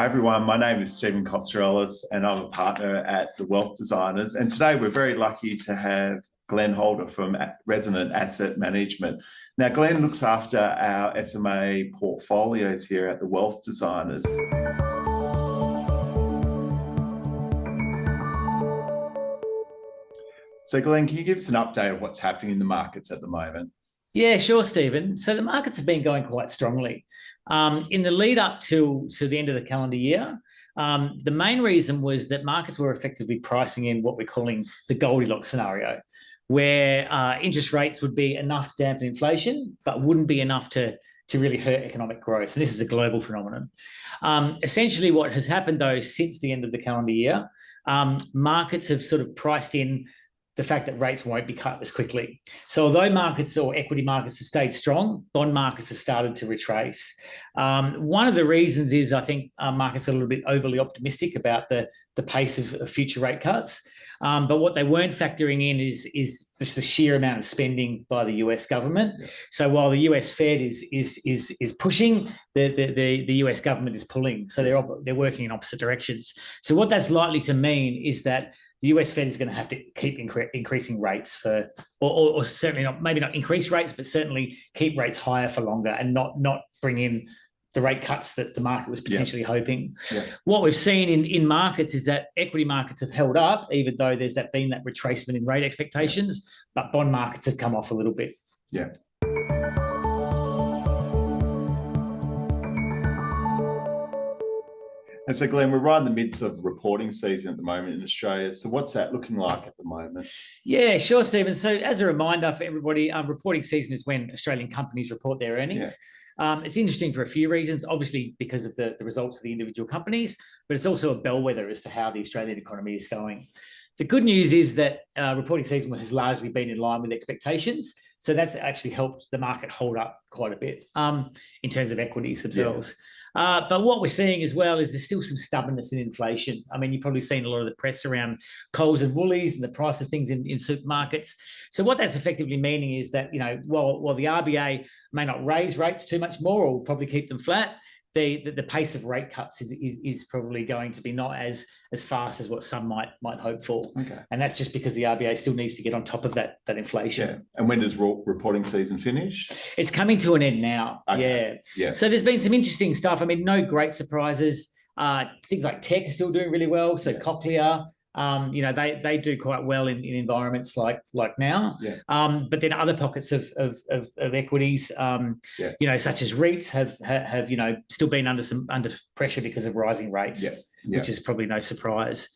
everyone, my name is Stephen Kostarelas and I'm a partner at the Wealth Designers. And today we're very lucky to have Glen Holder from Resonant Asset Management. Now, Glen looks after our SMA portfolios here at the Wealth Designers. So, Glen, can you give us an update of what's happening in the markets at the moment? Yeah, sure, Stephen. So the markets have been going quite strongly. In the lead up to the end of the calendar year, the main reason was that markets were effectively pricing in what we're calling the Goldilocks scenario, where interest rates would be enough to dampen inflation, but wouldn't be enough to really hurt economic growth. And this is a global phenomenon. Essentially, what has happened, though, since the end of the calendar year, markets have sort of priced in the fact that rates won't be cut as quickly. So although markets or equity markets have stayed strong, bond markets have started to retrace. One of the reasons is I think markets are a little bit overly optimistic about the pace of future rate cuts. But what they weren't factoring in is just the sheer amount of spending by the US government. Yeah. So while the US Fed is pushing, the US government is pulling. So they're working in opposite directions. So what that's likely to mean is that the US Fed is going to have to keep increasing rates or certainly not, maybe not increase rates, but certainly keep rates higher for longer and not bring in the rate cuts that the market was potentially hoping. Yeah. What we've seen in markets is that equity markets have held up, even though there's been that retracement in rate expectations, but bond markets have come off a little bit. Yeah. And so, Glen, we're right in the midst of reporting season at the moment in Australia. So what's that looking like at the moment? Yeah, sure, Stephen. So as a reminder for everybody, reporting season is when Australian companies report their earnings. Yeah. It's interesting for a few reasons, obviously because of the results of the individual companies, but it's also a bellwether as to how the Australian economy is going. The good news is that reporting season has largely been in line with expectations. So that's actually helped the market hold up quite a bit in terms of equities themselves. Yeah. But what we're seeing as well is there's still some stubbornness in inflation. I mean, you've probably seen a lot of the press around Coles and Woolies and the price of things in supermarkets. So what that's effectively meaning is that, you know, while the RBA may not raise rates too much more or will probably keep them flat, the pace of rate cuts is probably going to be not as fast as what some might hope for. Okay. And that's just because the RBA still needs to get on top of that inflation. Yeah. And when does reporting season finish? It's coming to an end now. Okay. Yeah. So there's been some interesting stuff. I mean, no great surprises. Things like tech are still doing really well. So Cochlear, you know, they do quite well in environments like now. Yeah. But then other pockets of equities, you know, such as REITs have you know still been under pressure because of rising rates, which is probably no surprise.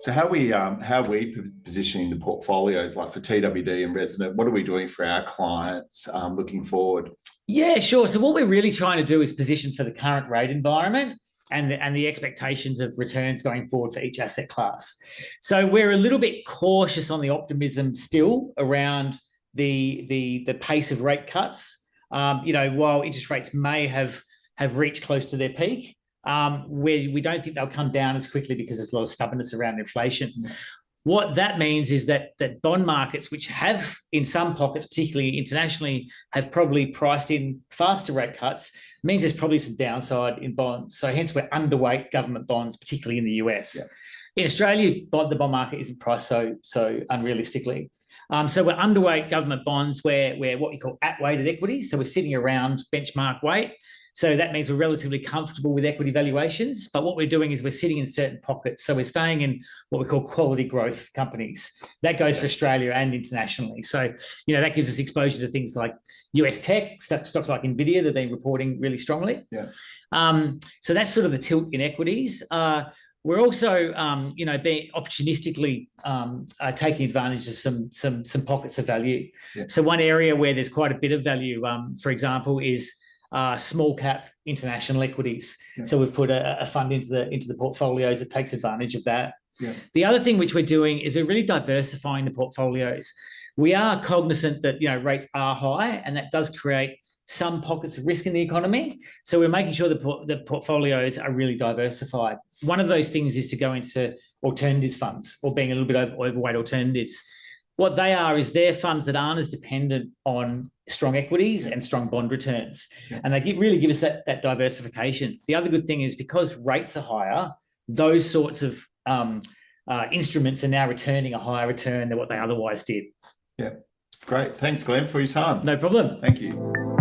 So how are we positioning the portfolios, like for TWD and Resonant? What are we doing for our clients looking forward? Yeah, sure. So what we're really trying to do is position for the current rate environment and the expectations of returns going forward for each asset class. So we're a little bit cautious on the optimism still around the pace of rate cuts. You know, while interest rates may have reached close to their peak, we don't think they'll come down as quickly because there's a lot of stubbornness around inflation. Yeah. What that means is that bond markets, which have in some pockets, particularly internationally, have probably priced in faster rate cuts, means there's probably some downside in bonds. So hence we're underweight government bonds, particularly in the US. Yeah. In Australia, the bond market isn't priced so unrealistically. So we're underweight government bonds. We're what we call at-weighted equities. So we're sitting around benchmark weight. So that means we're relatively comfortable with equity valuations. But what we're doing is we're sitting in certain pockets. So we're staying in what we call quality growth companies. That goes for Australia and internationally. So, you know, that gives us exposure to things like US tech, stocks like NVIDIA that have been reporting really strongly. Yeah. So that's sort of the tilt in equities. We're also, you know, being opportunistically taking advantage of some pockets of value. Yeah. So one area where there's quite a bit of value, for example, is small cap international equities. Yeah. So we've put a fund into the portfolios that takes advantage of that. Yeah. The other thing which we're doing is we're really diversifying the portfolios. We are cognizant that, you know, rates are high and that does create some pockets of risk in the economy. So we're making sure the portfolios are really diversified. One of those things is to go into alternatives funds or being a little bit overweight alternatives. what they are is they're funds that aren't as dependent on strong equities and strong bond returns. And they really give us that diversification. The other good thing is because rates are higher, those sorts of instruments are now returning a higher return than what they otherwise did. Yeah. Great. Thanks, Glenn, for your time. No problem. Thank you.